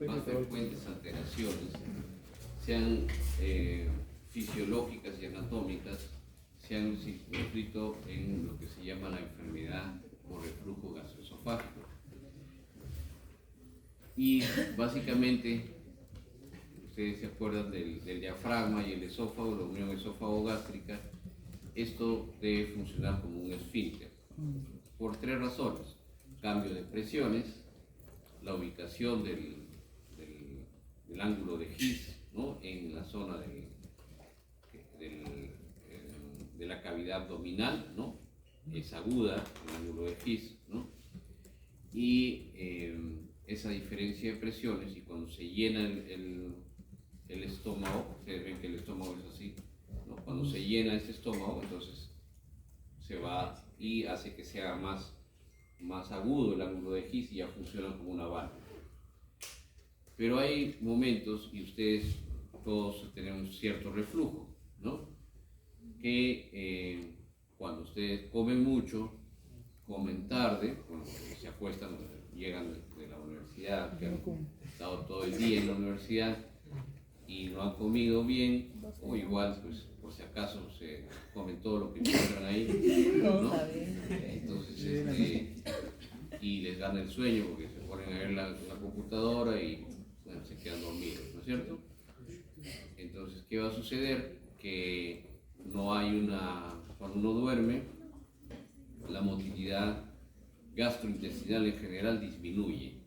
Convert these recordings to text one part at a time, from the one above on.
más frecuentes alteraciones, sean fisiológicas y anatómicas, se han circunscrito en lo que se llama la enfermedad por reflujo gastroesofágico. Y básicamente, ustedes se acuerdan del diafragma y el esófago, la unión esófago-gástrica. Esto debe funcionar como un esfínter por tres razones: cambio de presiones, la ubicación del ángulo de His, ¿no?, en la zona de la cavidad abdominal, ¿no?, es aguda el ángulo de His, ¿no?, y esa diferencia de presiones, y cuando se llena el estómago, ustedes ven que el estómago es así, ¿no? Cuando se llena ese estómago, entonces se va y hace que sea más agudo el ángulo de His y ya funciona como una válvula. Pero hay momentos, y ustedes todos tenemos cierto reflujo, ¿no?, que cuando ustedes comen mucho, comen tarde, cuando se acuestan, llegan de la universidad, que han estado todo el día en la universidad y no han comido bien, o igual, pues por si acaso se comen todo lo que encuentran ahí, ¿no? Entonces, y les gana el sueño porque se ponen a ver la computadora y bueno, se quedan dormidos, ¿no es cierto? Entonces, ¿qué va a suceder? Que no hay cuando uno duerme, la motilidad gastrointestinal en general disminuye,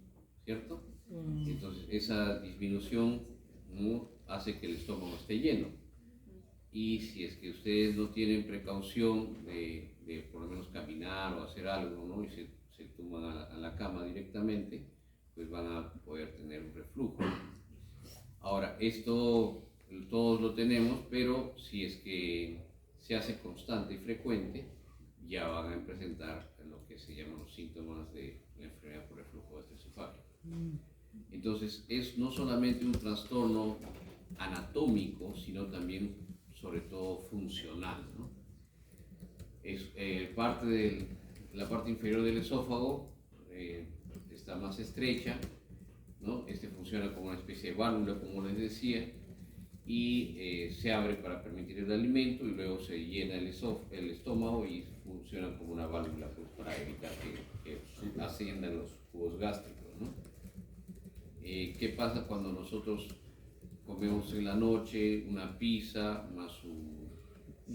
¿cierto? Entonces, esa disminución, ¿no?, hace que el estómago esté lleno. Y si es que ustedes no tienen precaución de por lo menos caminar o hacer algo, ¿no?, y se tumban a la cama directamente, pues van a poder tener un reflujo. Ahora, esto todos lo tenemos, pero si es que se hace constante y frecuente, ya van a presentar lo que se llaman los síntomas de la enfermedad por reflujo gastroesofágico. Entonces, es no solamente un trastorno anatómico, sino también, sobre todo, funcional, ¿no? Es la parte inferior del esófago está más estrecha, ¿no? Funciona como una especie de válvula, como les decía, y se abre para permitir el alimento, y luego se llena el estómago y funciona como una válvula, pues, para evitar que asciendan los jugos gástricos, ¿no? ¿Qué pasa cuando nosotros comemos en la noche una pizza más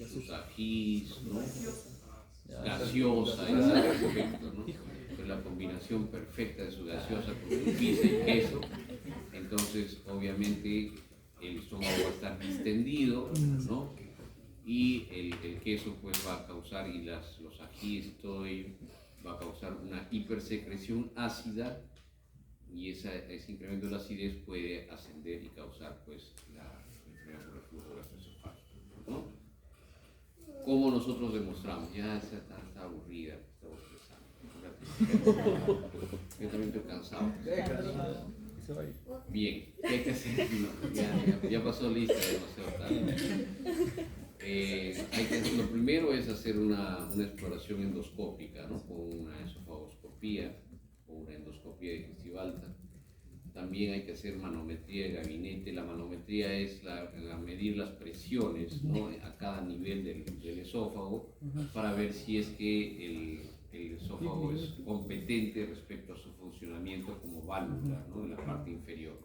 sus ajís, ¿no?, gaseosa, perfecto, ¿no?, pues la combinación perfecta de su gaseosa con su pizza y queso? Entonces, obviamente, el estómago va a estar distendido, ¿no?, y el queso, pues, va a causar, y los ajíes, todo ello, va a causar una hipersecreción ácida, y ese incremento de la acidez puede ascender y causar, pues, la enfermedad por reflujo gastroesofágico, ¿no? ¿Cómo nosotros demostramos? Ya está aburrida, está estresada. Yo también estoy cansado. Bien, ¿qué hay que hacer? No, ya pasó lista, demasiado tarde. Lo primero es hacer una exploración endoscópica, ¿no?, con una esofagoscopía o una endoscopía digestiva alta. También hay que hacer manometría de gabinete. La manometría es medir las presiones, ¿no?, a cada nivel del esófago, para ver si es que el esófago es competente respecto a su funcionamiento como válvula, ¿no?, en la parte inferior.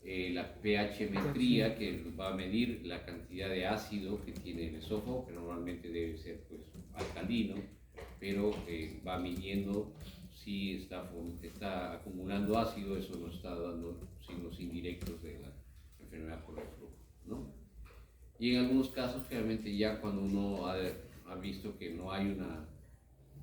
La pH-metría, que va a medir la cantidad de ácido que tiene el esófago, que normalmente debe ser, pues, alcalino, pero va midiendo si está acumulando ácido. Eso nos está dando signos indirectos de la enfermedad por reflujo, ¿no? Y en algunos casos, realmente, ya cuando uno ha visto que no hay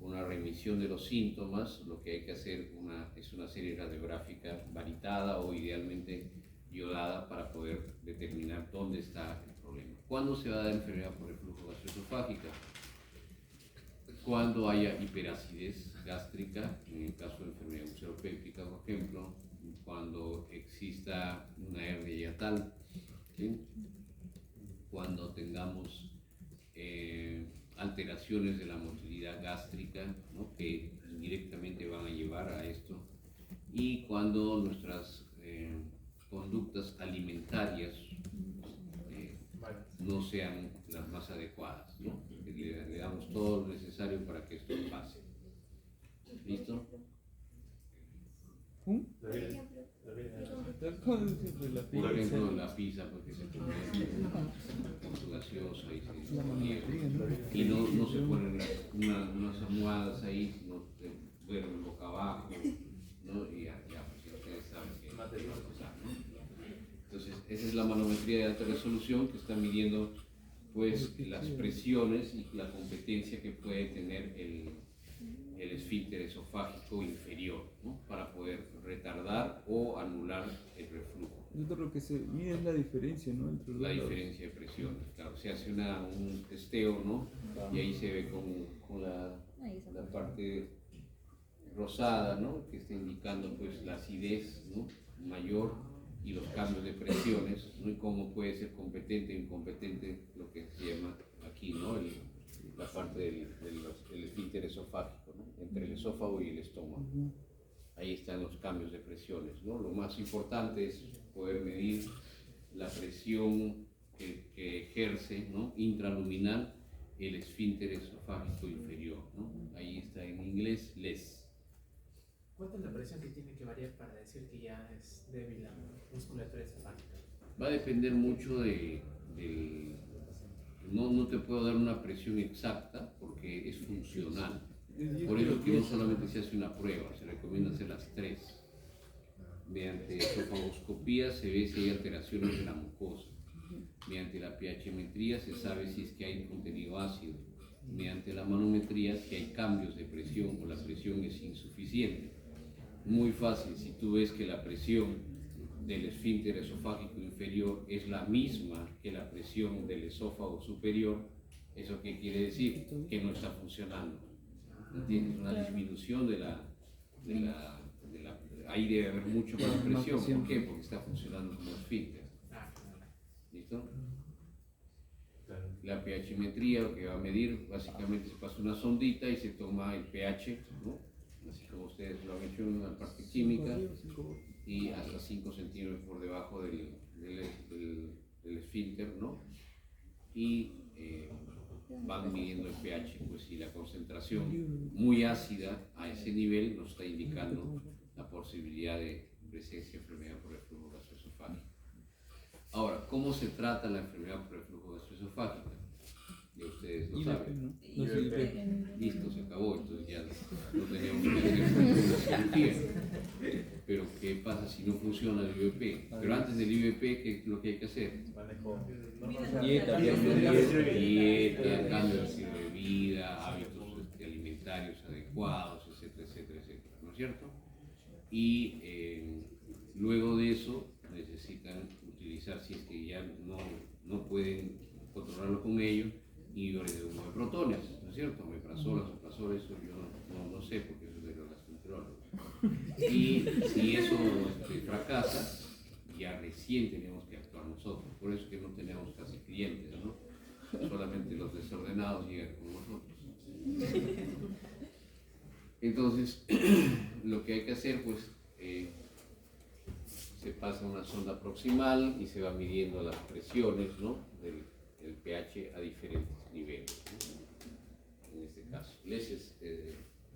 una remisión de los síntomas, lo que hay que hacer es una serie radiográfica varitada o idealmente iodada, para poder determinar dónde está el problema. ¿Cuándo se va a dar enfermedad por reflujo gastroesofágica? Cuando haya hiperacidez gástrica, en el caso de enfermedad ulceropéptica, por ejemplo, cuando exista una hernia hiatal, ¿sí?, cuando tengamos alteraciones de la motilidad gástrica, ¿no?, que directamente van a llevar a esto, y cuando nuestras conductas alimentarias no sean las más adecuadas, ¿no? Le damos todo lo necesario para que esto pase. ¿Listo? Por ejemplo, la pizza, porque se come con su gaseosa y no se ponen unas almohadas ahí, sino duermen boca abajo, ¿no? Y ya pues ustedes saben que va a pasar, ¿no? Entonces, esa es la manometría de alta resolución que está midiendo pues las presiones y la competencia que puede tener el esfínter esofágico inferior, ¿no? Para poder retardar o anular el reflujo. Lo que se mide es la diferencia, ¿no? Entre los la lados. diferencia de presiones, claro, se hace un testeo, ¿no? Y ahí se ve con la parte rosada, ¿no? Que está indicando pues la acidez, ¿no? Mayor y los cambios de presiones, ¿no? Y cómo puede ser competente o incompetente lo que se llama aquí, ¿no? La parte del esfínter esofágico, ¿no? Entre el esófago y el estómago. Ahí están los cambios de presiones, ¿no? Lo más importante es poder medir la presión que ejerce, ¿no? Intraluminal el esfínter esofágico inferior, ¿no? Ahí está en inglés LES. ¿Cuánto es la presión que tiene que variar para decir que ya es débil la musculatura esofágica? Va a depender mucho no te puedo dar una presión exacta porque es funcional. Por eso que no solamente se hace una prueba, se recomienda hacer las 3. Mediante esofagoscopía se ve si hay alteraciones de la mucosa. Mediante la pHmetría se sabe si es que hay contenido ácido. Mediante la manometría si hay cambios de presión o la presión es insuficiente. Muy fácil, si tú ves que la presión del esfínter esofágico inferior es la misma que la presión del esófago superior, ¿eso qué quiere decir? Que no está funcionando. ¿Entiendes? Una disminución ahí debe haber mucho más presión. ¿Por qué? Porque está funcionando como esfínter. ¿Listo? La pHmetría lo que va a medir, básicamente se pasa una sondita y se toma el pH, ¿no? Así como ustedes lo han hecho en la parte química, y hasta 5 centímetros por debajo del esfínter, ¿no? Y van midiendo el pH, pues si la concentración muy ácida a ese nivel nos está indicando la posibilidad de presencia de enfermedad por reflujo gastroesofágico. Ahora, ¿cómo se trata la enfermedad por reflujo gastroesofágico? Ya ustedes lo saben. Listo, se acabó, entonces ya no tenemos que hacer una cirugía. Pero ¿qué pasa si no funciona el IVP? Pero antes del IVP, ¿qué es lo que hay que hacer? Dieta, cambio de estilo de vida, hábitos alimentarios adecuados, etcétera, etcétera, etcétera, ¿no es cierto? Y luego de eso necesitan utilizar, si es que ya no pueden controlarlo con ello, inhibidores de humo de protones, ¿no es cierto? Omeprazol, soplazol, eso yo no sé porque eso es de los gastroenterólogos. Y si eso fracasa, ya recién tenemos que actuar nosotros. Por eso es que no tenemos casi clientes, ¿no? Solamente los desordenados llegan con nosotros. Entonces, lo que hay que hacer, pues, se pasa una sonda proximal y se va midiendo las presiones, ¿no? del pH a diferentes niveles, ¿no? En este caso, LES es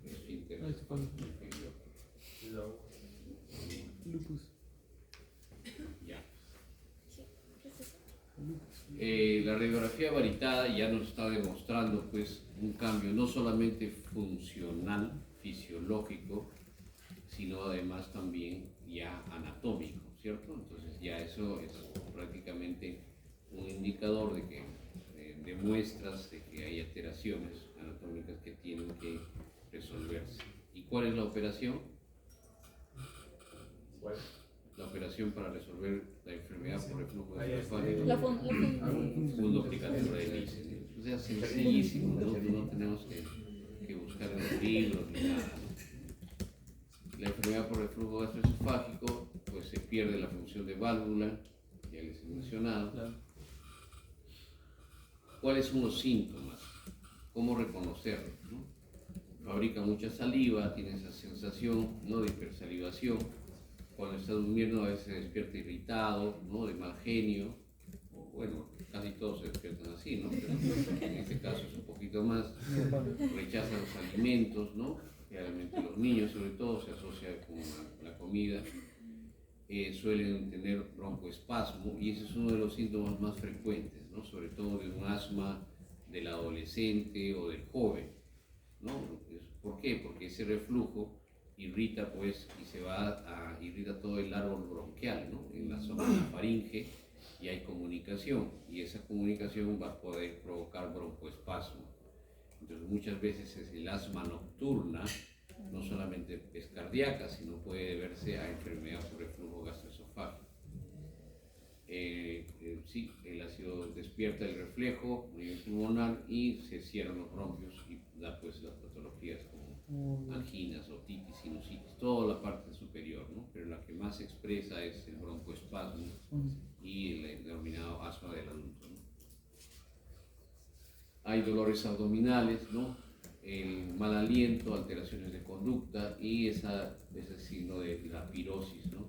esfínter inferior. Lupus. Ya. La radiografía varitada ya nos está demostrando pues un cambio no solamente funcional, fisiológico, sino además también ya anatómico, ¿cierto? Entonces ya eso es prácticamente un indicador de que demuestras de que hay alteraciones anatómicas que tienen que resolverse. ¿Y cuál es la operación? ¿Cuál? La operación para resolver la enfermedad por reflujo gastroesofágico. Fundoplicatura de Nissen. O sea, sencillísimo, no tenemos que buscar en los libros ni nada. La enfermedad por reflujo gastroesofágico, pues se pierde la función de válvula, ya les he mencionado. ¿Cuáles son los síntomas? ¿Cómo reconocerlos, ¿no? fabrica mucha saliva, tiene esa sensación, ¿no?, de hipersalivación. Cuando está durmiendo a veces se despierta irritado, ¿no?, de mal genio. Bueno, casi todos se despiertan así, ¿no? Pero en este caso es un poquito más. Rechaza los alimentos, ¿no? Realmente los niños, sobre todo, se asocia con la comida. Suelen tener broncoespasmo y ese es uno de los síntomas más frecuentes, ¿no?, sobre todo de un asma del adolescente o del joven, ¿no? ¿Por qué? Porque ese reflujo irrita, pues, y irrita todo el árbol bronquial, ¿no?, en la zona de la faringe, y hay comunicación, y esa comunicación va a poder provocar broncoespasmo. Entonces muchas veces es el asma nocturna, no solamente es cardíaca, sino puede deberse a enfermedad por reflujo gastroesofágico. Sí, el ácido despierta el reflejo a nivel pulmonar y se cierran los bronquios y da, pues, las patologías como anginas, otitis, sinusitis, toda la parte superior, ¿no? Pero la que más se expresa es el broncoespasmo y el denominado asma del adulto, ¿no? Hay dolores abdominales, ¿no?, el mal aliento, alteraciones de conducta y ese signo de la pirosis, ¿no?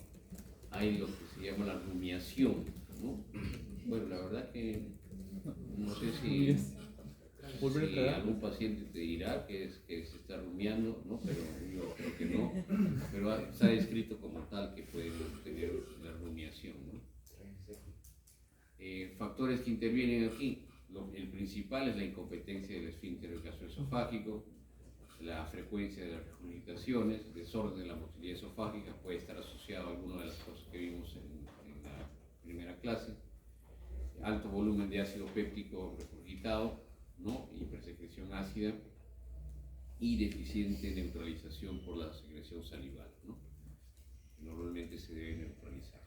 Hay lo que se llama la rumiación, ¿no? Bueno, la verdad que no sé si algún paciente te dirá que se está rumiando, ¿no? Pero yo creo que no, pero está descrito como tal que puede tener la rumiación, ¿no? Factores que intervienen aquí. El principal es la incompetencia del esfínter gastroesofágico, la frecuencia de las regurgitaciones, desorden de la motilidad esofágica, puede estar asociado a alguna de las cosas que vimos en la primera clase, alto volumen de ácido péptico regurgitado, ¿no?, hipersecreción ácida y deficiente neutralización por la secreción salival, ¿no?, que normalmente se debe neutralizar.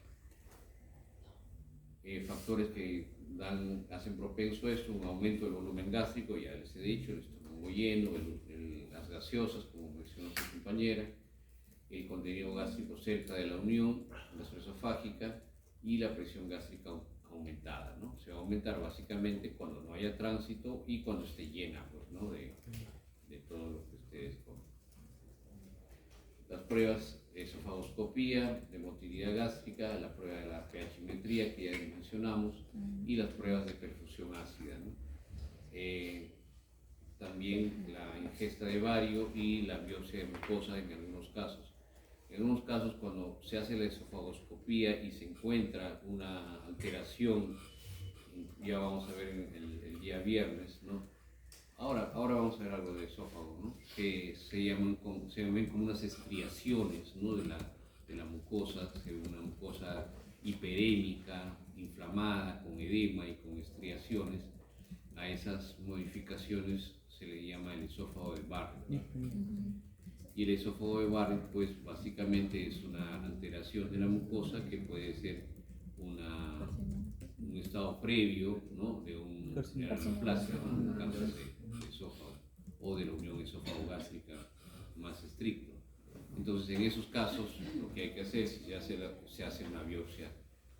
Factores que hacen propenso esto: un aumento del volumen gástrico, ya les he dicho, el estómago lleno, las gaseosas, como mencionó su compañera, el contenido gástrico cerca de la unión gastroesofágica y la presión gástrica aumentada, ¿no? Se va a aumentar básicamente cuando no haya tránsito y cuando esté llena, pues, ¿no?, de todo lo que ustedes comen. Las pruebas: esofagoscopía, de motilidad gástrica, la prueba de la pH-metría que ya mencionamos, y las pruebas de perfusión ácida, ¿no? También la ingesta de bario y la biopsia de mucosa en algunos casos. En algunos casos, cuando se hace la esofagoscopía y se encuentra una alteración, ya vamos a ver el día viernes, ¿no? Ahora vamos a ver algo de esófago, ¿no?, que se ven como unas estriaciones, ¿no?, de la mucosa, se ve una mucosa hiperémica, inflamada, con edema y con estriaciones. A esas modificaciones se le llama el esófago de Barrett, ¿no? Y el esófago de Barrett, pues, básicamente es una alteración de la mucosa que puede ser un estado previo, ¿no?, de una neoplasia, ¿no?, un cáncer de esófago o de la unión esófago-gástrica más estricto. Entonces, en esos casos, lo que hay que hacer es se hace una biopsia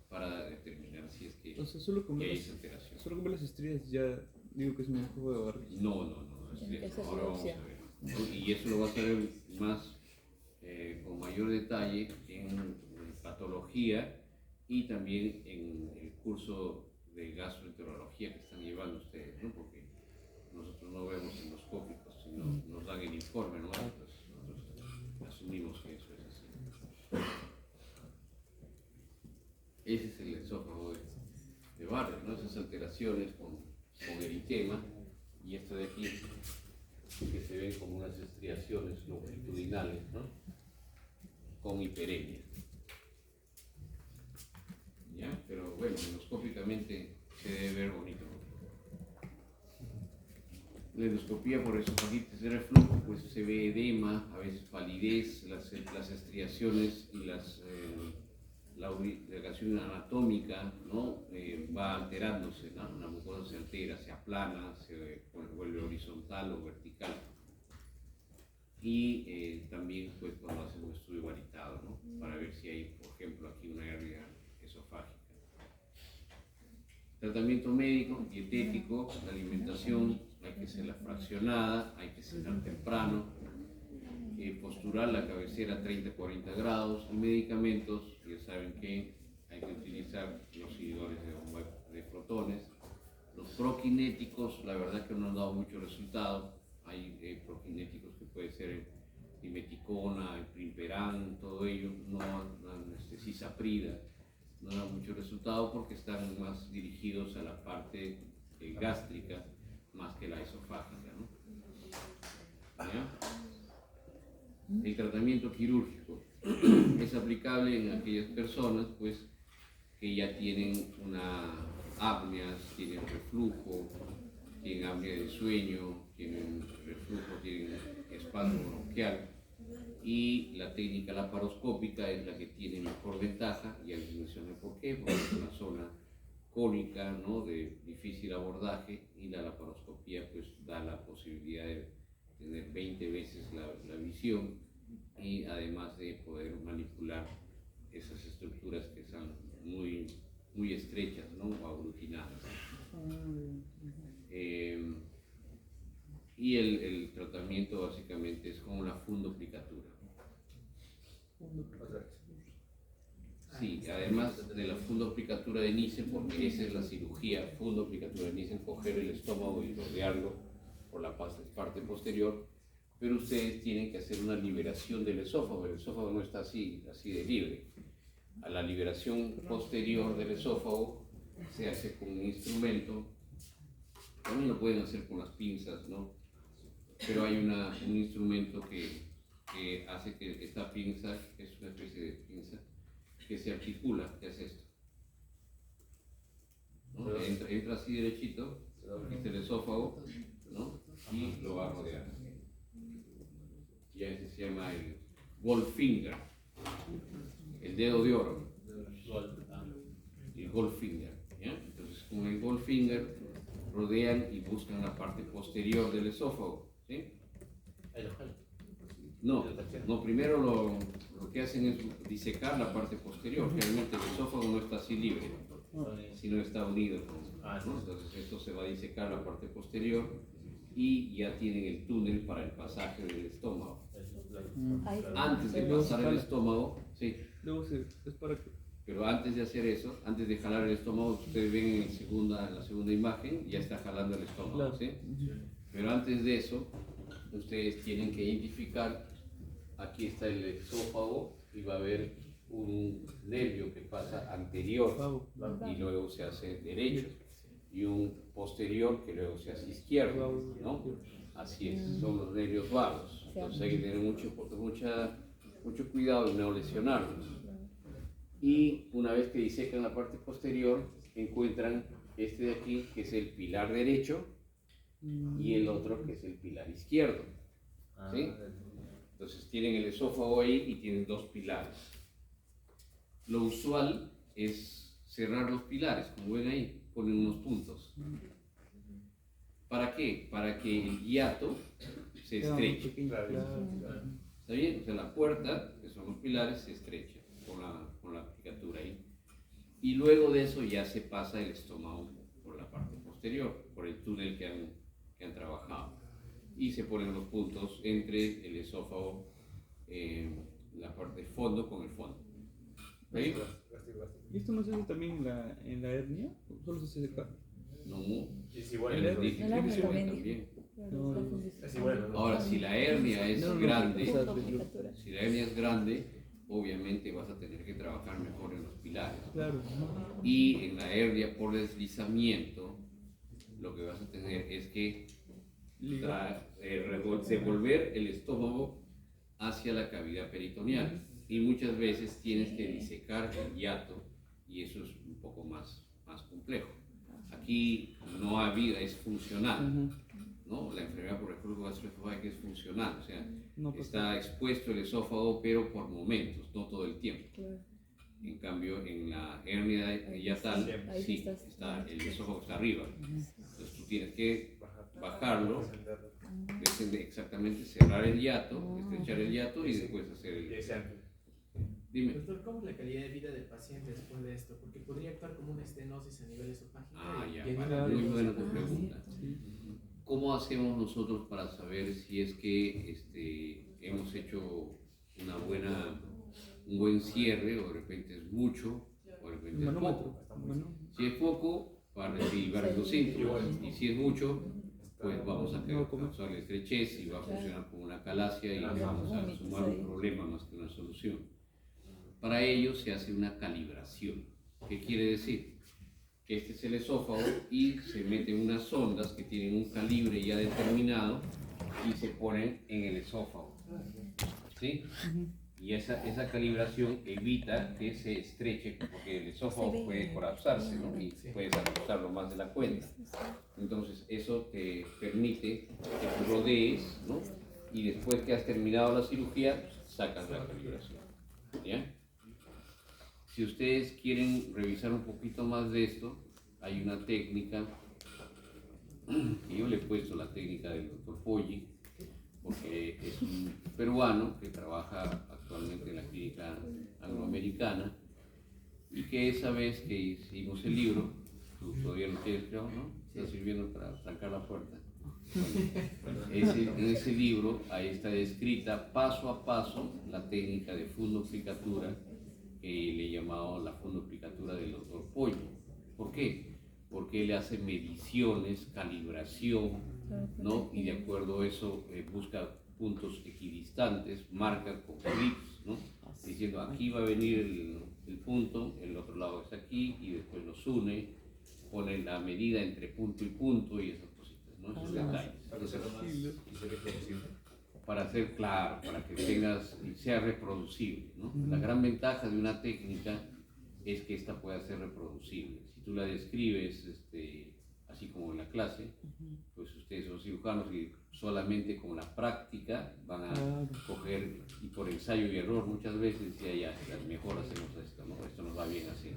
para determinar si es que, o sea, solo con hay ver esa alteración. solo con ver las estrías ya digo que es un esófago de Barrett. No, ahora vamos a ver. Y eso lo vas a ver más, con mayor detalle en patología y también en el curso de gastroenterología que están llevando ustedes, ¿no? Porque nosotros no vemos endoscópicos, sino nos dan el informe, ¿no? Pues nosotros asumimos que eso es así. Ese es el esófago de Barrett, ¿no? Esas alteraciones con eritema, y esto de aquí, que se ven como unas estriaciones longitudinales, ¿no?, con hiperemia. ¿Ya? Pero bueno, endoscópicamente se debe ver bonito. La endoscopía por esofagitis de reflujo, pues se ve edema, a veces palidez, las estriaciones y la ubicación anatómica, ¿no?, va alterándose, ¿no? La mucosa se altera, se aplana, se vuelve horizontal o vertical. Y también, pues, cuando hacen un estudio varitado, ¿no?, para ver si hay, por ejemplo, aquí una hernia esofágica. Tratamiento médico, dietético, la alimentación hay que hacerla fraccionada, hay que cenar temprano, postural la cabecera 30-40 grados y medicamentos, ya saben que hay que utilizar los inhibidores de bomba de protones. Los prokinéticos, la verdad que no han dado mucho resultado. Hay prokinéticos que puede ser dimeticona, el primperan, todo ello, no dan cisaprida, no dan mucho resultado porque están más dirigidos a la parte gástrica más que la esofágica, ¿no? ¿Ya? El tratamiento quirúrgico es aplicable en aquellas personas pues, que ya tienen una apneas, tienen reflujo, tienen apnea de sueño, tienen reflujo, tienen espasmo bronquial, y la técnica laparoscópica es la que tiene mejor ventaja, ya les mencioné por qué, porque es una zona cónica, ¿no?, de difícil abordaje, y la laparoscopía pues da la posibilidad de tener 20 veces la visión y además de poder manipular esas estructuras que son muy estrechas, ¿no?, o aglutinadas. Y el tratamiento básicamente es como una fundoplicatura. Sí, además de la fundoplicatura de Nissen, porque esa es la cirugía, fundoplicatura de Nissen, coger el estómago y rodearlo por la parte posterior, pero ustedes tienen que hacer una liberación del esófago. El esófago no está así de libre. A la liberación posterior del esófago se hace con un instrumento, también lo pueden hacer con las pinzas, ¿no? Pero hay un instrumento que hace que esta pinza, que es una especie de pinza, que se articula, que hace esto, ¿no? Entra así derechito, aquí está el esófago, ¿no?, y lo va a rodear. Ya ese se llama el Goldfinger, el dedo de oro, el Goldfinger, ¿ya? Entonces con el Goldfinger rodean y buscan la parte posterior del esófago, ¿sí? No, primero lo que hacen es disecar la parte posterior. Realmente el esófago no está así libre, sino está unido, ¿no? Entonces esto se va a disecar la parte posterior y ya tienen el túnel para el pasaje del estómago. Antes de pasar el estómago, sí. Es para que... Pero antes de hacer eso, antes de jalar el estómago, ustedes ven en la segunda imagen, ya está jalando el estómago, ¿sí? Pero antes de eso, ustedes tienen que identificar, aquí está el esófago y va a haber un nervio que pasa anterior y luego se hace derecho, y un posterior que luego se hace izquierdo, ¿no? Así es, son los nervios vagos. Entonces hay que tener mucho cuidado de no lesionarlos. Y una vez que disecan la parte posterior, encuentran este de aquí, que es el pilar derecho, y el otro que es el pilar izquierdo, ¿sí? Entonces tienen el esófago ahí y tienen dos pilares. Lo usual es cerrar los pilares, como ven ahí, ponen unos puntos. ¿Para qué? Para que el hiato se estreche. ¿Está bien? O sea, la puerta, que son los pilares, se estrecha con la aplicatura ahí. Y luego de eso ya se pasa el estómago por la parte posterior, por el túnel que han trabajado. Y se ponen los puntos entre el esófago, la parte de fondo con el fondo. ¿Ahí? ¿Y esto no se hace también en la hernia? ¿O solo se hace acá? No, Es igual. el El hernia también. Es igual. Ahora, si la hernia es grande, Fundoplicatura. si la hernia es grande, obviamente vas a tener que trabajar mejor en los pilares. Claro. Y en la hernia por deslizamiento, lo que vas a tener es que devolver el estómago hacia la cavidad peritoneal. Y muchas veces tienes que disecar el hiato, y eso es un poco más complejo. Aquí no ha habido, es funcional, ¿no? La enfermedad por reflujo gastroesofágico es funcional, o sea, está expuesto el esófago, pero por momentos, no todo el tiempo. En cambio, en la hernia hiatal, sí, el esófago está arriba. Entonces tú tienes que bajarlo, exactamente, cerrar el hiato, estrechar el hiato y después hacer el... Dime. Doctor, ¿cómo es la calidad de vida del paciente después de esto? Porque podría actuar como una estenosis a nivel esofágico. Muy buena tu pregunta. ¿Cómo hacemos nosotros para saber si es que hemos hecho un buen cierre, o de repente es mucho, o de repente es poco. Si es poco, va a recibir varios síntomas, y si es mucho, pues vamos a causarle estrechez y va a funcionar como una calasia y vamos a sumar un problema más que una solución. Para ello se hace una calibración. ¿Qué quiere decir? Que este es el esófago y se meten unas sondas que tienen un calibre ya determinado y se ponen en el esófago, ¿sí? Y esa calibración evita que se estreche, porque el esófago puede colapsarse, ¿no? Y puedes ajustarlo más de la cuenta. Entonces eso te permite que tú rodees, ¿no? Y después que has terminado la cirugía, sacas la calibración, ¿ya? Si ustedes quieren revisar un poquito más de esto, hay una técnica, que yo le he puesto la técnica del Dr. Poggi, porque es un peruano que trabaja actualmente en la clínica angloamericana, y que esa vez que hicimos el libro, tú todavía lo tienes, creo, ¿no? Está sirviendo para trancar la puerta. Bueno, en ese libro, ahí está descrita paso a paso la técnica de fundoplicatura, que le he llamado la fundoplicatura del Dr. Poggi. ¿Por qué? Porque él hace mediciones, calibración, ¿no? Y de acuerdo a eso busca puntos equidistantes, marca con clips, ¿no? Diciendo aquí va a venir el punto, el otro lado es aquí, y después los une, pone la medida entre punto y punto y esas cositas, ¿no? Esos detalles. Para hacer claro, para que tengas y sea reproducible, ¿no? La gran ventaja de una técnica es que esta pueda ser reproducible. Si tú la describes así como en la clase, pues ustedes son cirujanos y solamente con la práctica van a coger, y por ensayo y error muchas veces ya mejor hacemos esto, ¿no? Esto nos va bien así.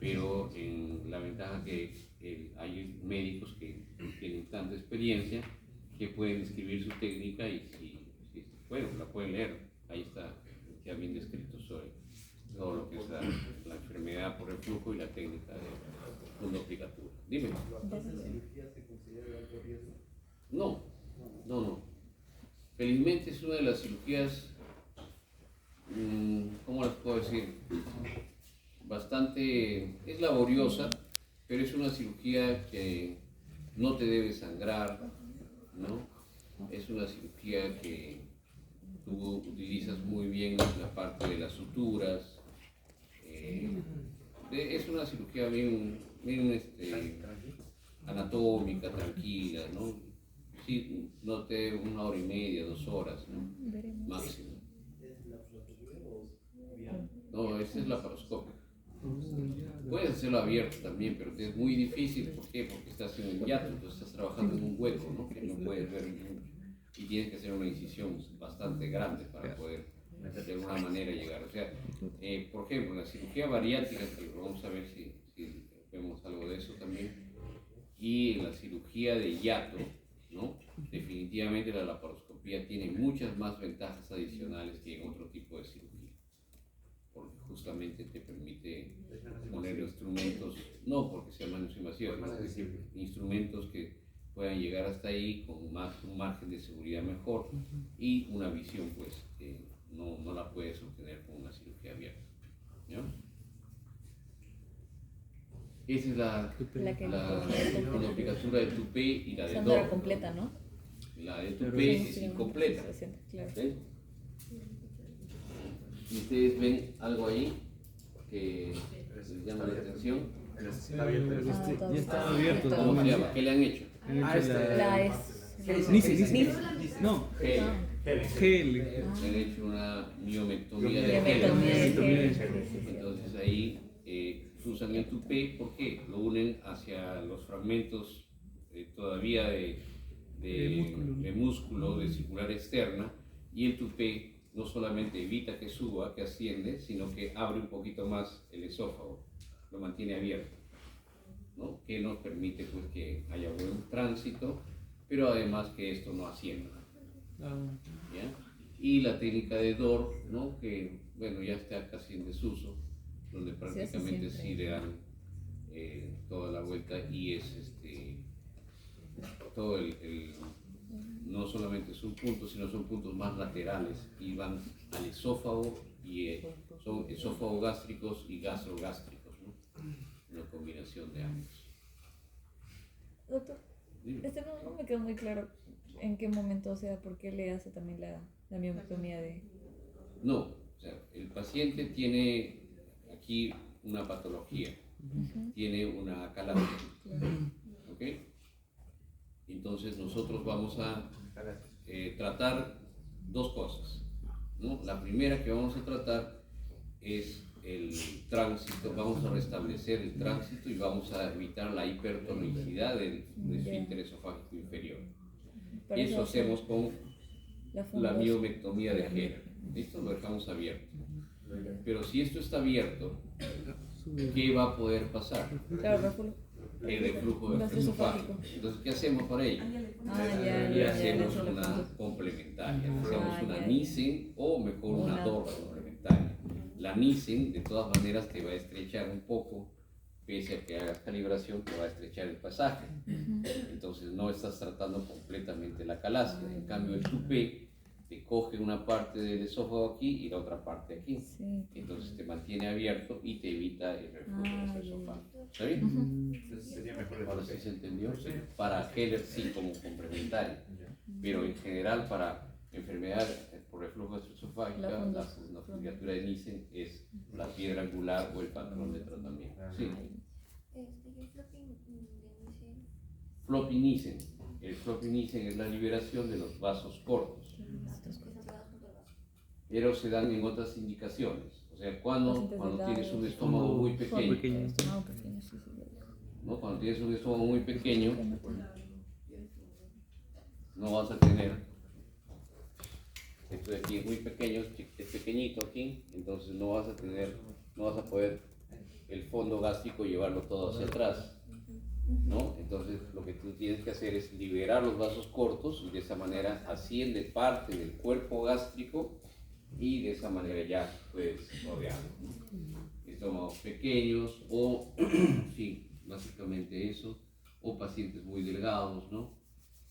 Pero la ventaja que hay médicos que tienen tanta experiencia que pueden escribir su técnica y bueno, la pueden leer, ahí está ya bien descrito sobre todo lo que es la enfermedad por reflujo y la técnica de fundoplicatura. Dime. ¿La cirugía se considera de alto riesgo? No. Felizmente es una de las cirugías, ¿cómo les puedo decir? Es laboriosa, pero es una cirugía que no te debe sangrar, ¿no? Es una cirugía que tú utilizas muy bien la parte de las suturas. Es una cirugía bien anatómica, tranquila, ¿no? Sí, no te 1 hora y media, 2 horas, ¿no? Máximo. No, esta es laparoscópica. Puedes hacerlo abierto también, pero es muy difícil. ¿Por qué? Porque estás en el hiato, entonces estás trabajando en un hueco, ¿no? Que no puedes ver y tienes que hacer una incisión bastante grande para poder de alguna manera llegar. O sea, por ejemplo, la cirugía bariátrica, que vamos a ver si vemos algo de eso también, y la cirugía de hiato, ¿no? Definitivamente la laparoscopía tiene muchas más ventajas adicionales que en otro tipo de cirugía, porque justamente te permite poner instrumentos, no porque sean menos invasivos, sino instrumentos que puedan llegar hasta ahí con un margen de seguridad mejor y una visión pues que no la puedes obtener con una cirugía abierta, ¿no? Esa es la fundoplicatura de tupé y la de Esa no Dor. era completa, ¿no? La de tupé es incompleta. Claro. ¿Sí? Y ustedes ven algo ahí que les llama la atención. Está abierto. Ya está abierto. ¿Cómo se llama? ¿Qué le han hecho? La es. Nice. No, Le gel. han hecho una miomectomía de Miomectomía de gel. gel. Entonces ahí usan el tupé porque lo unen hacia los fragmentos todavía de músculo vesicular externa, y el tupé no solamente evita que suba, que asciende, sino que abre un poquito más el esófago, lo mantiene abierto, ¿no? Que nos permite pues que haya buen tránsito, pero además que esto no ascienda, ¿ya? Y la técnica de Dor, ¿no? Que bueno, ya está casi en desuso, donde prácticamente sí le dan toda la vuelta y es todo no solamente son puntos, sino son puntos más laterales y van al esófago y son esófago gástricos y gastrogástricos, ¿no? Una combinación de ambos. Doctor, Dime. no me quedó muy claro en qué momento, o sea, por qué le hace también la miomectomía de... No, o sea, el paciente tiene aquí una patología, tiene una calamidad, ¿ok? Entonces nosotros vamos a tratar dos cosas, ¿no? La primera que vamos a tratar es el tránsito, vamos a restablecer el tránsito y vamos a evitar la hipertonicidad del esfínter esofágico inferior. Para Eso hacemos con la fundos- miomectomía de Heller. Esto lo dejamos abierto. Pero si esto está abierto, ¿qué va a poder pasar? Claro, El reflujo gastroesofágico. Entonces, ¿qué hacemos para ello? Y hacemos una complementaria. Hacemos una Nissen o mejor una DORA complementaria. La Nissen, de todas maneras, te va a estrechar un poco, pese a que hagas calibración, te va a estrechar el pasaje. Entonces, no estás tratando completamente la calasia. En cambio, el tupé te coge una parte del esófago aquí y la otra parte aquí. Sí. Entonces te mantiene abierto y te evita el reflujo gastroesofágico. ¿Está bien? Entonces sería mejor el Ahora sí se entendió. Sí. Para Heller sí como complementario, pero en general para enfermedad por reflujo gastroesofágico, la fundiatura de Nissen es la piedra angular o el patrón de tratamiento. Sí. Floppy Nissen. El floppy Nissen es la liberación de los vasos cortos, pero se dan en otras indicaciones. O sea, cuando tienes un estómago muy pequeño, ¿no? Cuando tienes un estómago muy pequeño, no vas a tener, esto de aquí es muy pequeño, es pequeñito aquí, entonces no vas a poder el fondo gástrico llevarlo todo hacia atrás, ¿no? Entonces lo que tú tienes que hacer es liberar los vasos cortos y de esa manera asciende parte del cuerpo gástrico y de esa manera ya puedes rodearlo, ¿no? Estómagos pequeños o, sí, básicamente eso, o pacientes muy delgados, ¿no?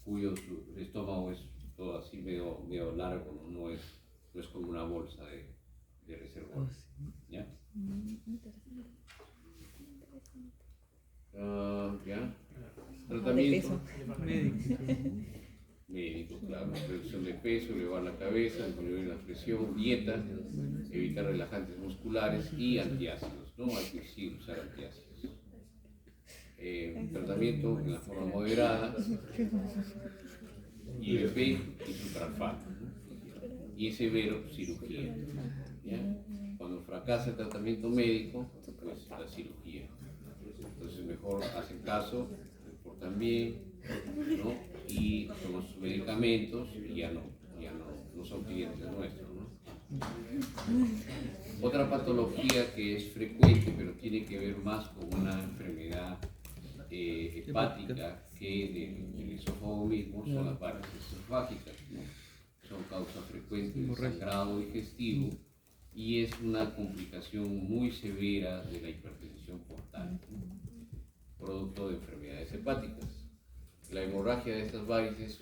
Cuyo estómago es todo así medio largo, ¿no? No es como una bolsa de reservorio, ¿ya? ¿Ya? Tratamiento médico, claro, reducción de peso, elevar la cabeza, disminuir la presión, dieta, evitar relajantes musculares y antiácidos, ¿no? Hay que sí usar antiácidos. Tratamiento en la forma moderada, IVP y supralfato, ¿no? Y severo, cirugía, ¿ya? Cuando fracasa el tratamiento médico, pues la cirugía. Entonces mejor hacen caso, se portan bien, ¿no? Y con los medicamentos ya no son clientes nuestros, ¿no? Otra patología que es frecuente, pero tiene que ver más con una enfermedad hepática que del esófago mismo, son las varices esofágicas, ¿no? Son causa frecuente de sangrado digestivo y es una complicación muy severa de la hipertensión portal, ¿no? Producto de enfermedades hepáticas. La hemorragia de estas varices,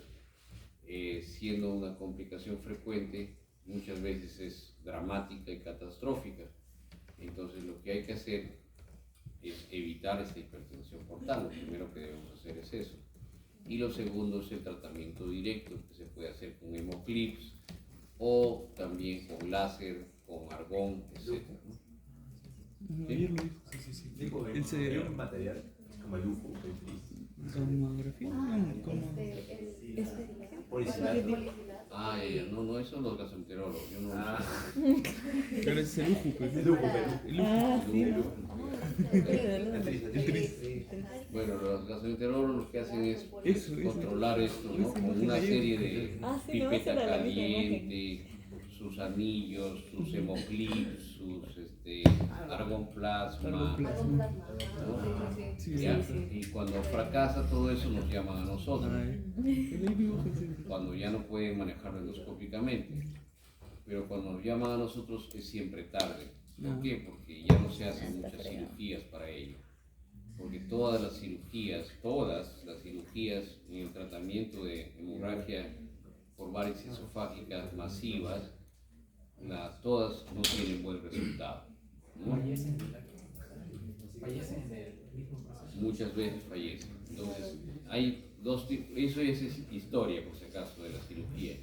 siendo una complicación frecuente, muchas veces es dramática y catastrófica. Entonces lo que hay que hacer es evitar esta hipertensión portal. Lo primero que debemos hacer es eso. Y lo segundo es el tratamiento directo, que se puede hacer con hemoclips o también con láser, con argón, etc. Ayer lo dijo. Sí. Él se- Hay un material como el UFO, Tomografía, como policinal. Ah, no, esos son los gastroenterólogos. Yo no pero es el UJU, pues. El UFO, El UJU. Ah, sí. Bueno, los gastroenterólogos lo que hacen es Eso. controlar esto, ¿no? Con una serie de Ah, sí, no, pipeta esa era la misma caliente, sus anillos, sus hemoclips, sus argón plasma, ¿no? Sí, ¿Ya? sí. Y cuando fracasa todo eso nos llaman a nosotros, El dibujo, sí. cuando ya no pueden manejarlo endoscópicamente. Pero cuando nos llaman a nosotros es siempre tarde. ¿Por qué? Porque ya no se hacen muchas cirugías para ello. porque todas las cirugías en el tratamiento de hemorragia por varices esofágicas masivas, todas no tienen buen resultado, ¿no? Fallecen en el mismo proceso. Muchas veces fallecen. Entonces, hay dos tipos, eso es historia, por si acaso, de la cirugía.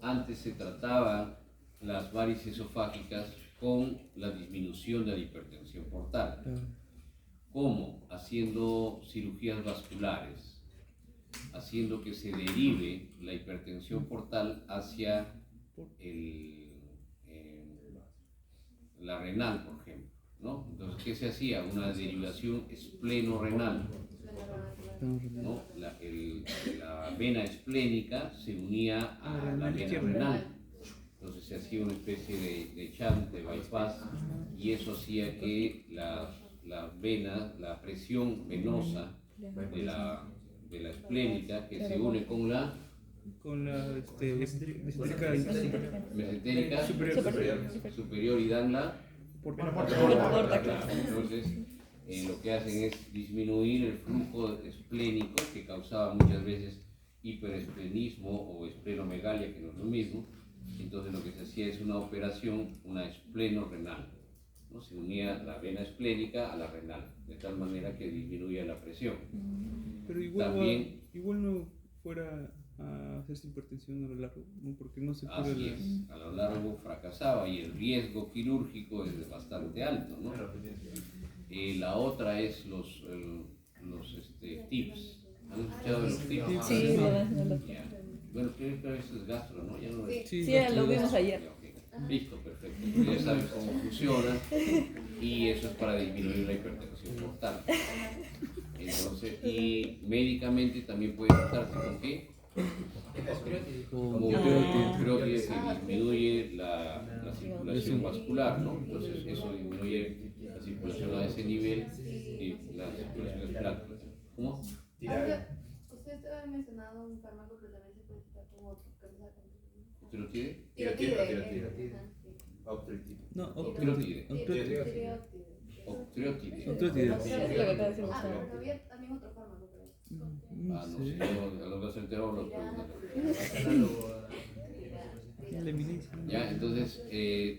Antes se trataba las varices esofágicas con la disminución de la hipertensión portal. ¿Cómo? Haciendo cirugías vasculares, haciendo que se derive la hipertensión portal hacia la renal, por ejemplo, ¿no? Entonces, ¿qué se hacía? Una derivación espleno-renal, ¿no? La vena esplénica se unía a la vena renal. Entonces se hacía una especie de shunt, de bypass, y eso hacía que la vena, la presión venosa de la esplénica, que se une con la mesentérica superior y dan la porta. Entonces, lo que hacen es disminuir el flujo esplénico que causaba muchas veces hiperesplenismo o esplenomegalia, que no es lo mismo. Entonces lo que se hacía es una operación, una espleno-renal, ¿no? Se unía la vena esplénica a la renal, de tal manera que disminuía la presión. Pero igual, También, igual no fuera a hacerse hipertensión a lo largo, ¿no? Porque no se cura así es, a lo largo fracasaba y el riesgo quirúrgico es bastante alto, ¿no? La otra es los TIPS. ¿Han escuchado de los TIPS? Sí, lo ves, no lo Ya. Bueno, creo que eso es gastro, ¿no? Ya no es. Sí, lo vimos ayer. Ya, ok. Listo, perfecto. Pues ya sabes cómo funciona y eso es para disminuir la hipertensión portal. Entonces, y médicamente también puede tratarse con qué? Como tiroides, que disminuye la circulación vascular, ¿no? Entonces eso disminuye la circulación a ese nivel y la circulación es plana. ¿Cómo? Usted ha mencionado un fármaco que también se puede quitar como otro que no sabe ¿Tiroide? Tirotides. No, Octreotide. octreotide. Octreotide. Octreotide. Lo que acaba de decir Ah, Gustavo. pero había también otro fármaco, pero Ah, no sé, yo a los gastroenterólogos pregunto. La eminencia. Ya, entonces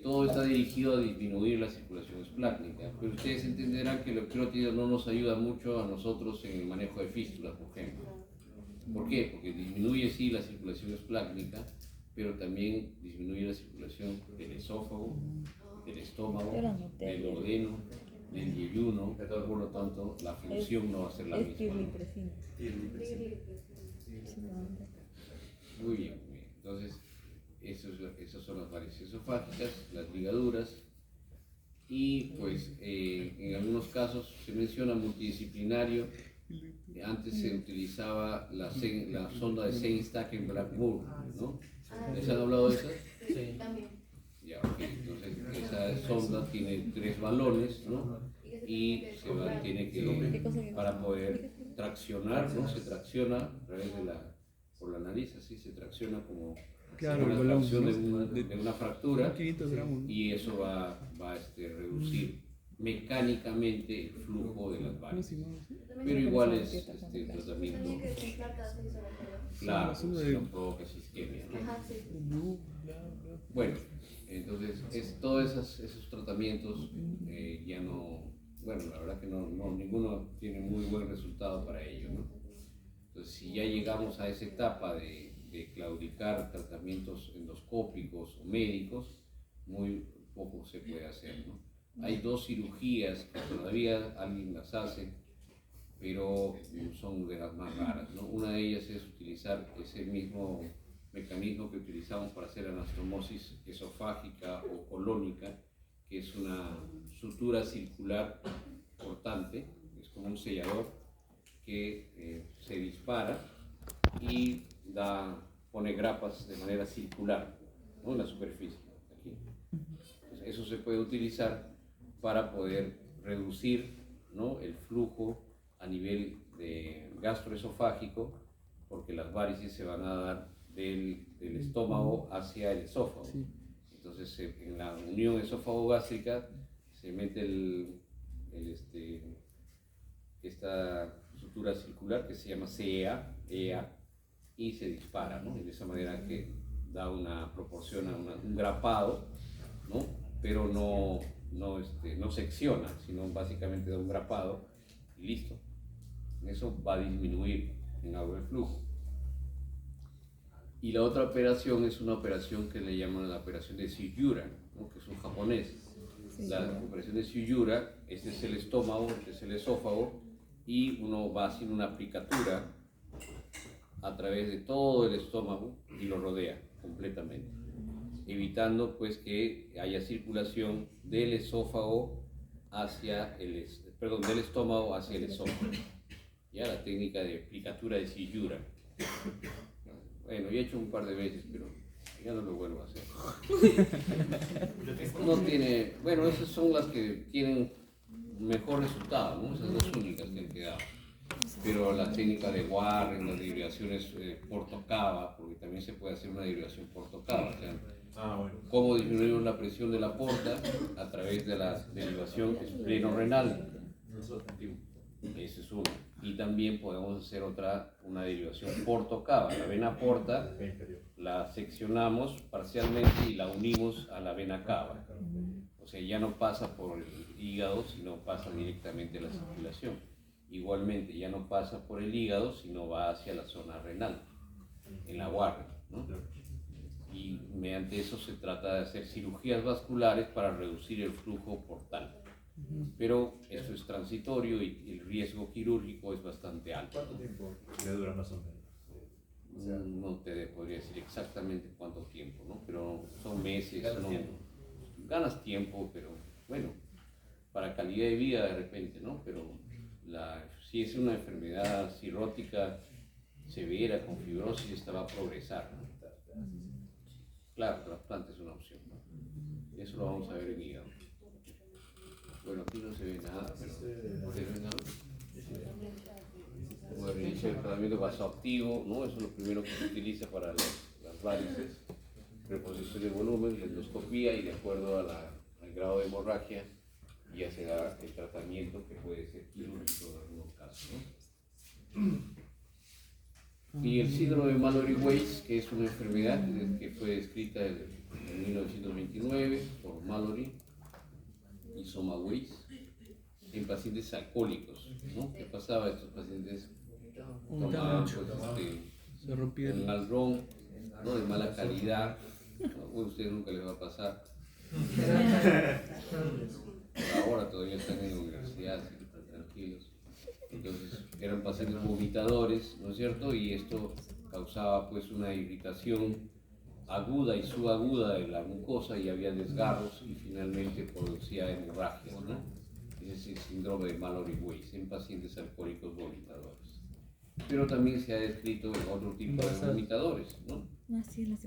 todo está dirigido a disminuir la circulación esplácnica, pero ustedes entenderán que el octreotide no nos ayuda mucho a nosotros en el manejo de fístulas, por ejemplo. ¿Por qué? Porque disminuye sí la circulación esplácnica, pero también disminuye la circulación del esófago, del estómago, del duodeno, del yeyuno, por lo tanto la función no va a ser la Es misma. tirlipresina. Muy bien, muy bien. Entonces, esas son las varices esofágicas, las ligaduras, y pues en algunos casos se menciona multidisciplinario. Antes se utilizaba la sonda de Seinstaken-Blackburn, ¿no? ¿Les han hablado de esas? Sí. también. Ya, ok. Entonces, esa sonda tiene 3 balones, ¿no? Y tiene que, para poder traccionar, ¿no? Se tracciona a través por la nariz, así se tracciona como Claro, una el balón, tracción ¿no? de una fractura, 500 gramos, ¿no? y eso va a reducir mecánicamente el flujo de las No, varices. sí, no, sí. Pero igual es tratamiento, También que desinflarta 6 horas, ¿verdad? claro, Sí, si no provoca isquemia, ¿no? Ajá, sí. Bueno, entonces todos esos tratamientos ya no, bueno, la verdad que no, ninguno tiene muy buen resultado para ello, ¿no? Entonces, si ya llegamos a esa etapa de claudicar tratamientos endoscópicos o médicos, muy poco se puede hacer, ¿no? Hay 2 cirugías que todavía alguien las hace, pero son de las más raras, ¿no? Una de ellas es utilizar ese mismo mecanismo que utilizamos para hacer anastomosis esofágica o colónica, que es una sutura circular cortante, es como un sellador que se dispara y pone grapas de manera circular, ¿no? En la superficie. Aquí. Entonces, eso se puede utilizar para poder reducir, ¿no? El flujo a nivel de gastroesofágico, porque las varices se van a dar del estómago hacia el esófago. Sí. Entonces, en la unión esófago-gástrica se mete esta sutura circular que se llama EA, y se dispara, ¿no? Y de esa manera que da proporciona un grapado, ¿no? Pero no secciona, sino básicamente da un grapado y listo. Eso va a disminuir en agua el flujo. Y la otra operación es una operación que le llaman la operación de Suyura, ¿no? Que es un japonés. La operación de Suyura, este es el estómago, este es el esófago, y uno va haciendo una aplicatura a través de todo el estómago y lo rodea completamente, evitando pues que haya circulación del esófago del estómago hacia el esófago. Ya la técnica de aplicatura de Suyura. Bueno, yo he hecho un par de veces, pero ya no lo vuelvo a hacer. No tiene, bueno, esas son las que tienen mejor resultado, ¿no? Esas dos únicas que han quedado. Pero la técnica de Warren, las derivaciones por tocaba, porque también se puede hacer una derivación por tocaba. O sea, cómo disminuir la presión de la porta a través de la derivación espleno-renal. Esa es una. Y también podemos hacer una derivación porto-cava. La vena porta la seccionamos parcialmente y la unimos a la vena cava. O sea, ya no pasa por el hígado, sino pasa directamente a la circulación. Igualmente, ya no pasa por el hígado, sino va hacia la zona renal, en la Warren, ¿no? Y mediante eso se trata de hacer cirugías vasculares para reducir el flujo portal. Pero esto es transitorio y el riesgo quirúrgico es bastante alto. ¿Cuánto tiempo le dura más o menos? No te podría decir exactamente cuánto tiempo, ¿no? Pero son meses, ganas tiempo, pero bueno, para calidad de vida de repente, ¿no? Pero si es una enfermedad cirrótica severa con fibrosis, esta va a progresar, ¿no? Claro, trasplante es una opción, ¿no? Eso lo vamos a ver en hígado. Bueno, aquí no se ve nada, pero ¿se ve nada? Bueno, inicio el tratamiento vasoactivo, ¿no? Eso es lo primero que se utiliza para las varices. Reposición de volumen, endoscopía, y de acuerdo al grado de hemorragia ya se da el tratamiento, que puede ser quirúrgico en algunos casos, ¿no? Y el síndrome de Mallory-Weiss, que es una enfermedad que fue descrita en 1929 por Mallory y Soma-Weiss en pacientes alcohólicos, ¿no? ¿Qué pasaba? Estos pacientes tomaban Se rompieron. un alrón, ¿no? De mala calidad, ¿no? A ustedes nunca les va a pasar. Por ahora todavía están en la universidad, así que están tranquilos. Entonces eran pacientes vomitadores, ¿no es cierto? Y esto causaba pues una irritación aguda y subaguda de la mucosa, y había desgarros y finalmente producía hemorragias, ¿no? Ese es el síndrome de Mallory-Weiss en pacientes alcohólicos vomitadores. Pero también se ha descrito en otro tipo de vomitadores, ¿no? Así es,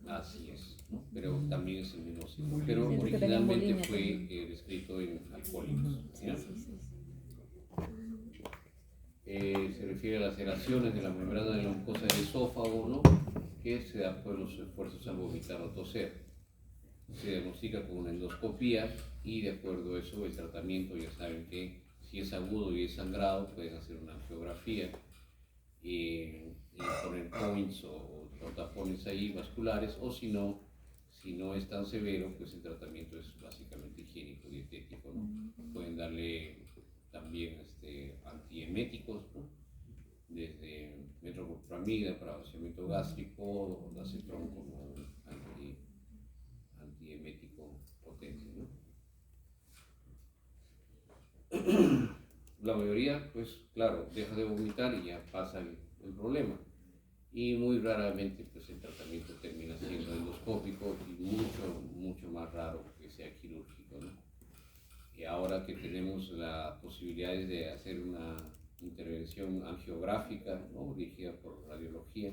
Así es, ¿no? Pero también es el mismo síndrome. Pero originalmente fue descrito en alcohólicos, ¿ya? Se refiere a las laceraciones de la membrana de la mucosa del esófago, ¿no? Que se da por los esfuerzos al vomitar o toser. Se diagnostica con una endoscopía, y de acuerdo a eso el tratamiento, ya saben que si es agudo y es sangrado, pueden hacer una angiografía y poner points o tapones ahí vasculares, o si no es tan severo, pues el tratamiento es básicamente higiénico, dietético, ¿no? Pueden darle también antieméticos, ¿no? Desde metoclopramida para vaciamiento gástrico, o dacetrón como antiemético potente, ¿no? La mayoría, pues claro, deja de vomitar y ya pasa el problema. Y muy raramente pues el tratamiento termina siendo endoscópico, y mucho más raro que sea quirúrgico, ¿no? Y ahora que tenemos la posibilidad de hacer una intervención angiográfica, ¿no? Dirigida por radiología,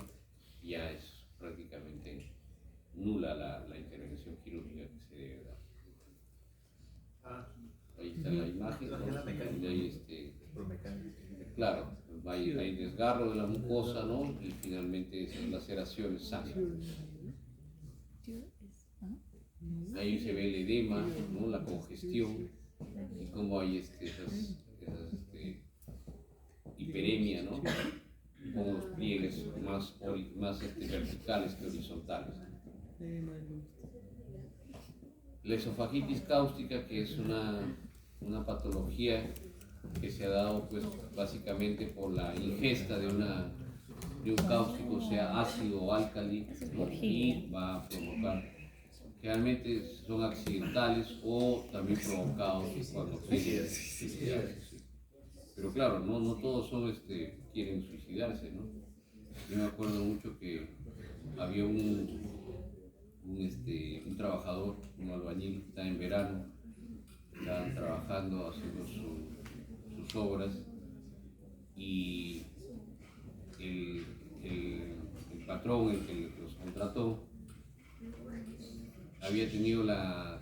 ya es prácticamente nula la intervención quirúrgica que se debe dar. Ahí está la imagen, ¿no? Y ahí claro, hay desgarro de la mucosa, ¿no? Y finalmente esas laceraciones sangran. Ahí se ve el edema, ¿no? La congestión, y cómo hay esas hiperemia, ¿no? Con los pliegues más verticales que horizontales. La esofagitis cáustica, que es una patología que se ha dado pues básicamente por la ingesta de un cáustico, sea ácido o álcali, y va a provocar, generalmente son accidentales o también provocados cuando quieren suicidarse. Pero claro, no todos quieren suicidarse, ¿no? Yo me acuerdo mucho que había un trabajador, un albañil, que estaba en verano, estaban trabajando, haciendo sus obras, y el patrón, el que los contrató, había tenido la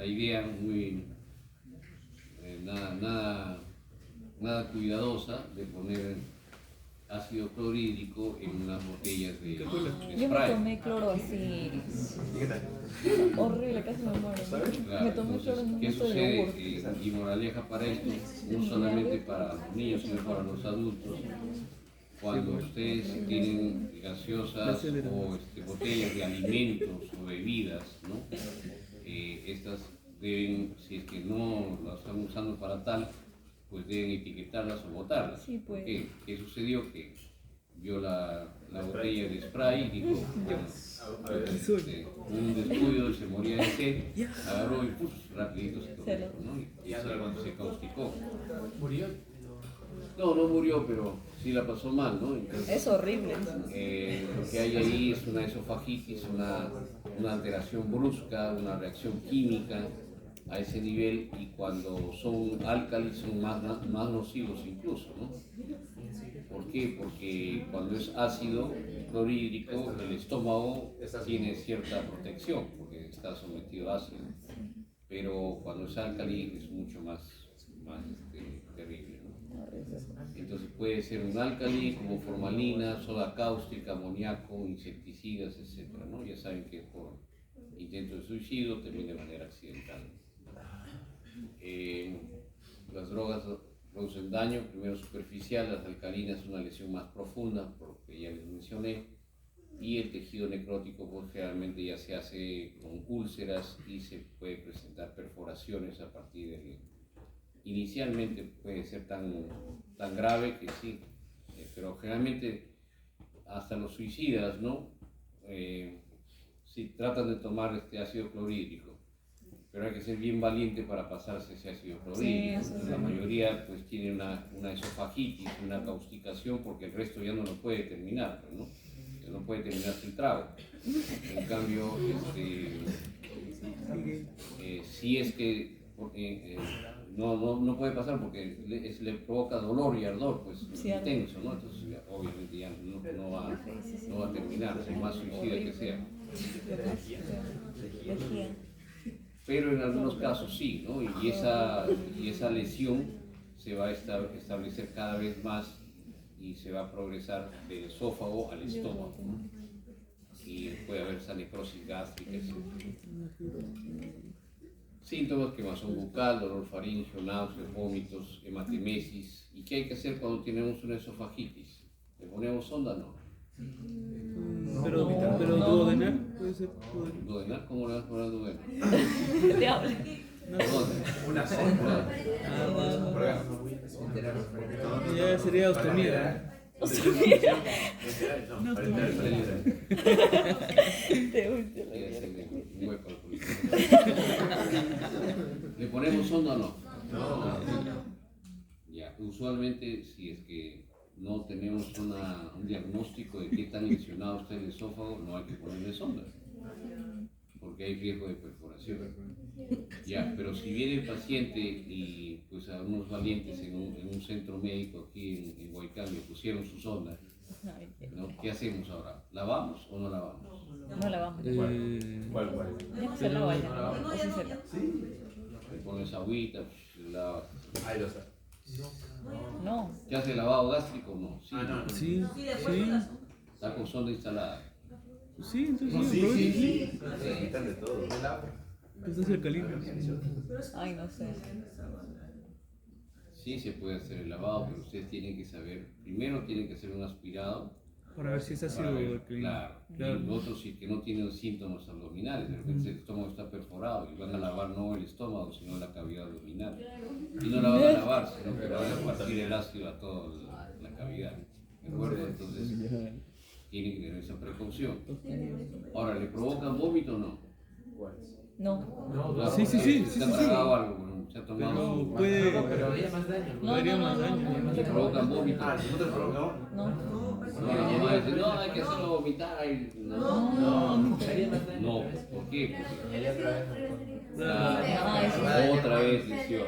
idea muy nada cuidadosa de poner ácido clorhídrico en unas botellas de Yo me spray. tomé cloro así. Horrible, casi me muero. Claro, Me tomé cloro en un ¿qué vaso de sucede? yogur. Y moraleja para esto, no solamente para los niños, sino para los adultos. Cuando ustedes tienen gaseosas o botellas de alimentos o bebidas, ¿no? Estas deben, si es que no las están usando para tal, pues deben etiquetarlas o botarlas. Sí, pues. ¿Qué sucedió? Que vio la botella de spray y dijo, bueno, un descuido, se moría de sed, agarró y rapidito se tomó, ¿no? Y se causticó. Murió. No murió, pero sí la pasó mal, ¿no? Entonces, Es horrible. lo que hay ahí es una esofagitis, una alteración brusca, una reacción química a ese nivel, y cuando son álcalis son más nocivos incluso, ¿no? ¿Por qué? Porque cuando es ácido clorhídrico, el estómago tiene cierta protección porque está sometido a ácido, pero cuando es álcali es mucho más terrible, ¿no? Entonces puede ser un álcali como formalina, soda cáustica, amoníaco, insecticidas, etc., ¿no? Ya saben que por intento de suicidio termina de manera accidental. Las drogas producen daño, primero superficial, las alcalinas una lesión más profunda, por lo que ya les mencioné, y el tejido necrótico pues generalmente ya se hace con úlceras y se puede presentar perforaciones a partir de... Inicialmente puede ser tan grave que sí, pero generalmente hasta los suicidas, ¿no? Sí, tratan de tomar ácido clorhídrico, pero hay que ser bien valiente para pasarse ese ácido clorhídrico. Sí, La mayoría pues tiene una esofagitis, una causticación, porque el resto ya no lo puede terminar, ¿no? Ya no puede terminarse el trago. En cambio, si es que no puede pasar porque le provoca dolor y ardor, pues Sí, intenso, ¿no? Entonces obviamente ya no va a terminar, por más suicida que sea. Pero en algunos casos sí, ¿no? Y esa lesión se va a establecer cada vez más y se va a progresar del esófago al estómago, ¿no? Y puede haber esa necrosis gástrica, etc. Síntomas: quemazón bucal, dolor faríngeo, náuseas, vómitos, hematemesis. ¿Y qué hay que hacer cuando tenemos una esofagitis? ¿Le ponemos sonda? No. Pero duodenal puede ser. ¿Duodenal? ¿Cómo le vas a poner duodenal? Diablo. Una sonda. Ya sería ostomía. ¿Le ponemos sonda o no? No. Ya, usualmente si es que no tenemos un diagnóstico de qué tan lesionado está el esófago, no hay que ponerle sonda, porque hay riesgo de perforación. Ya, pero si viene el paciente y pues a unos valientes en un centro médico aquí en Huaycán le pusieron su sonda, ¿no? ¿Qué hacemos ahora? ¿Lavamos o no lavamos? No la vamos. ¿Cuál? Ya no se lava ya. ¿O sí se lava? Le pones agüita, le lavas. Ahí lo está. No. ¿Ya hace lavado gástrico o no? Sí. no. Sí. Está con sonda instalada. Sí, entonces Sí. Se quitan de todo. Pues es alcalino. Ay, no sé. Sí, se puede hacer el lavado, pero ustedes tienen que saber, primero tienen que hacer un aspirado. Para ver si es ácido Para ver, el que claro. Claro. Y otros sí que no tienen síntomas abdominales, de repente el estómago está perforado y van a lavar no el estómago, sino la cavidad abdominal. Y no la van a lavar, sino que la van a partir el ácido a toda la cavidad. ¿De acuerdo? Entonces tienen que tener esa precaución. Ahora, ¿le provocan vómito o no? No. Claro, Sí, sí, sí, Se ha sí, tragado algo, ¿no? Se ha tomado Pero su... puede. Pero haría más daño. No, Daría no, más no, daño. no, no, ¿Le provocan vómito? Ah, si no te provocó. no. No, hay que hacerlo vomitar. No, haría más daño. No, ¿por qué? Ah, Otra vez lesión.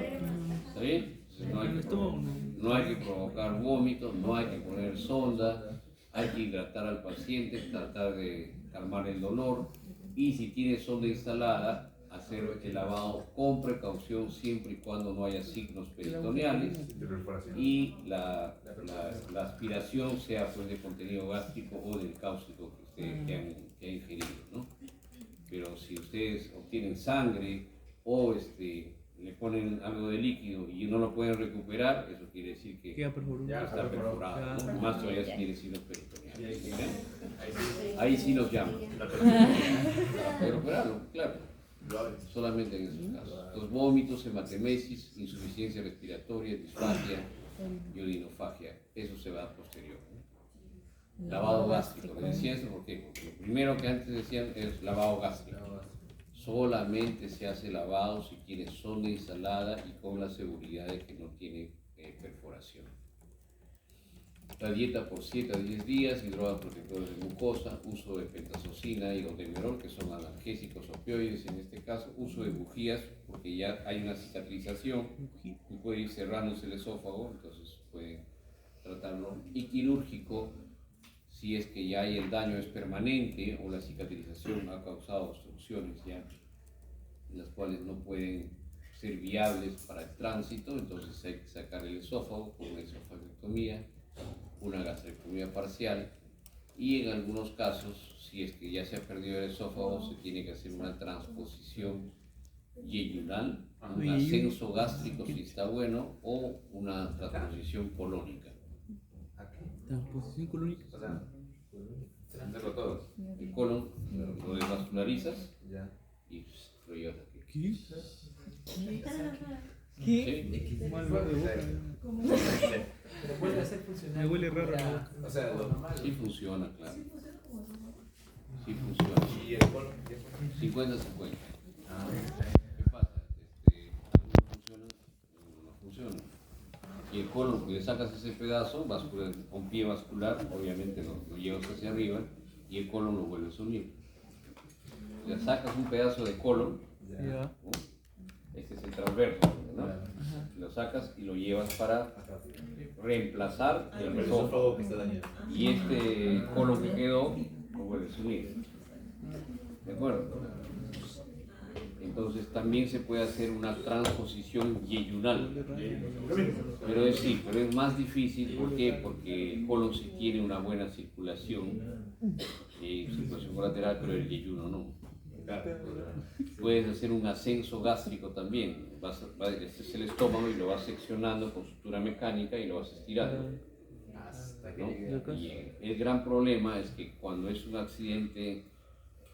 ¿Está bien? Entonces, no hay El que estómago. no hay que provocar vómito, no hay que poner sonda, hay que hidratar al paciente, tratar de calmar el dolor y si tiene sonda instalada, hacer el lavado con precaución siempre y cuando no haya signos peritoneales De perforación. y la aspiración sea pues de contenido gástrico o del cáustico que han ingerido, ¿no? Pero si ustedes obtienen sangre o le ponen algo de líquido y no lo pueden recuperar, eso quiere decir que Queda perforado. Ya. está perforado, ¿no? Ya. Más todavía si tiene signos peritoneales. ¿Ok? Ahí sí los llaman. Pero operarlo, claro, solamente en esos casos. Los vómitos, hematemesis, insuficiencia respiratoria, disfagia y orinofagia, eso se va posterior. Lavado gástrico, les decía eso porque lo primero que antes decían es lavado gástrico. Solamente se hace lavado si tiene sonda instalada y con la seguridad de que no tiene perforación. La dieta por 7 a 10 días y drogas protectoras de mucosa, uso de pentazocina y demerol, que son analgésicos opioides en este caso, uso de bujías porque ya hay una cicatrización y puede ir cerrándose el esófago, entonces pueden tratarlo. Y quirúrgico, si es que ya hay el daño es permanente o la cicatrización ha causado obstrucciones ya, las cuales no pueden ser viables para el tránsito, entonces hay que sacar el esófago con una esofagectomía, una gastrectomía parcial y en algunos casos, si es que ya se ha perdido el esófago, se tiene que hacer una transposición yeyunal, un ascenso gástrico si está bueno o una transposición colónica. Transposición colónica. O sea, hacerlo todos. El colon lo desvascularizas Ya. y lo llevas aquí. ¿Qué? ¿Sí? Mal olor de boca. Pero puede hacer funcionar. Me huele raro. Ya, O sea, lo normal. Sí funciona, claro. Sí funciona. Y el colon. 50-50. Ah, ¿Qué pasa? Algunos funcionan, algunos no funcionan. Y el colon, que le sacas ese pedazo vascular, con pie vascular, obviamente lo llevas hacia arriba y el colon lo vuelves a unir. O sea, sacas un pedazo de colon, Ya. ¿no? Este es el transverso, ¿no? Lo sacas y lo llevas para reemplazar el el esófago. esófago que está dañado. Y este colon que quedó lo vuelves a unir. ¿De acuerdo? Entonces también se puede hacer una transposición yeyunal. Pero es más difícil, ¿por qué? Porque el colon sí tiene una buena circulación colateral, pero el yeyuno no. Puedes hacer un ascenso gástrico también. Este es el estómago y lo vas seccionando con sutura mecánica y lo vas estirando. Hasta que ¿No? llegue. Y el gran problema es que cuando es un accidente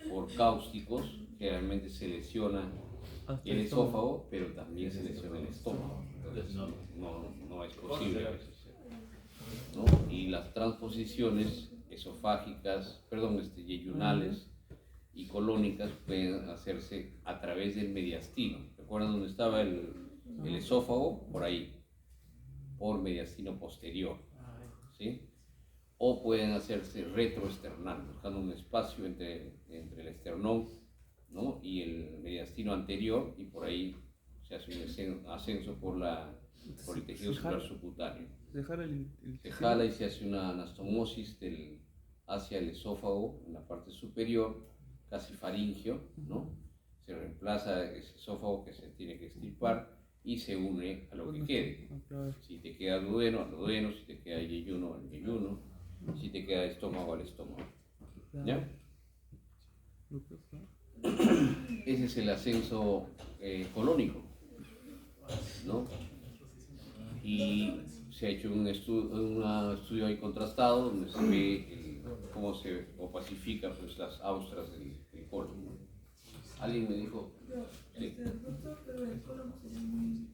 por cáusticos, generalmente se lesiona el esófago, pero también se lesiona el estómago. Entonces no es posible a veces. ¿No? Y las transposiciones esofágicas, yeyunales y colónicas pueden hacerse a través del mediastino. ¿Recuerdan dónde estaba el esófago? Por ahí, por mediastino posterior. ¿Sí? O pueden hacerse retroesternal, buscando un espacio entre el esternón, ¿no? Y el mediastino anterior, y por ahí se hace un ascenso por el tejido celular subcutáneo. Se jala y se hace una anastomosis hacia el esófago, en la parte superior, casi faringio, ¿no? Se reemplaza ese esófago que se tiene que extirpar y se une a lo que quede. Si te queda duodeno, al duodeno, si te queda yeyuno, al yeyuno, si te queda estómago, al estómago. ¿Ya? Ese es el ascenso colónico, ¿no? Y y se ha hecho un estudio ahí contrastado donde se ve cómo se opacifica pues, las austras del colon, ¿no? Alguien me dijo, sí. Pero el colon sería muy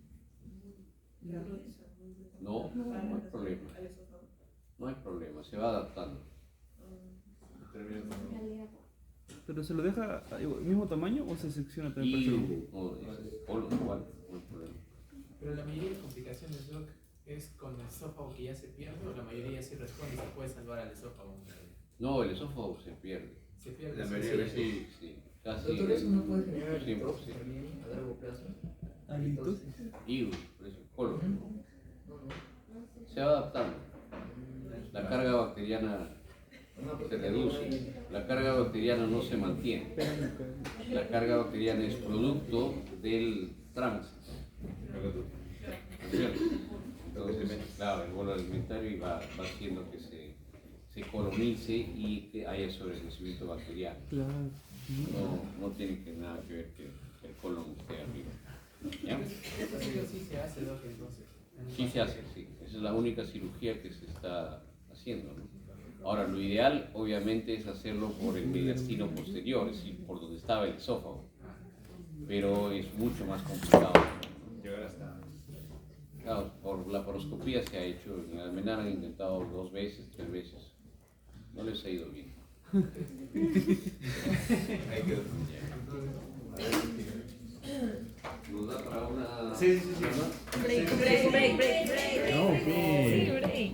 No, no hay problema, no hay problema, se va adaptando. ¿Pero se lo deja el mismo tamaño o se secciona también Y para hacerlo? colon igual, no hay problema. Pero la mayoría de complicaciones, Doc, es con el esófago que ya se pierde o la mayoría sí responde y se puede salvar al esófago. No, el esófago se pierde. Se pierde. La mayoría de veces Sí, sí, casi. Doctor, ¿eso no puede generar Sí, halitosis sí. también a largo plazo? Halitosis. Y por eso, colon. No, no. Se va adaptando. La carga bacteriana se reduce. La carga bacteriana no se mantiene. La carga bacteriana es producto del tránsito. ¿No es cierto? Entonces, claro, el bolo alimentario va haciendo que se colonice y que haya sobrecrecimiento bacteriano. Claro. No tiene nada que ver que el colon esté arriba. ¿Ya? Eso sí se hace, Doc, entonces. Sí se hace, sí. Esa es la única cirugía que se está haciendo, ¿no? Ahora, lo ideal, obviamente, es hacerlo por el mediastino posterior, es decir, por donde estaba el esófago. Pero es mucho más complicado. Llegar hasta. Claro, por la laparoscopía se ha hecho, en Almenar han intentado 2 veces, 3 veces. No les ha ido bien. Ahí quedó. ¿Nos da para una...? Sí. Break. No, Sí, break.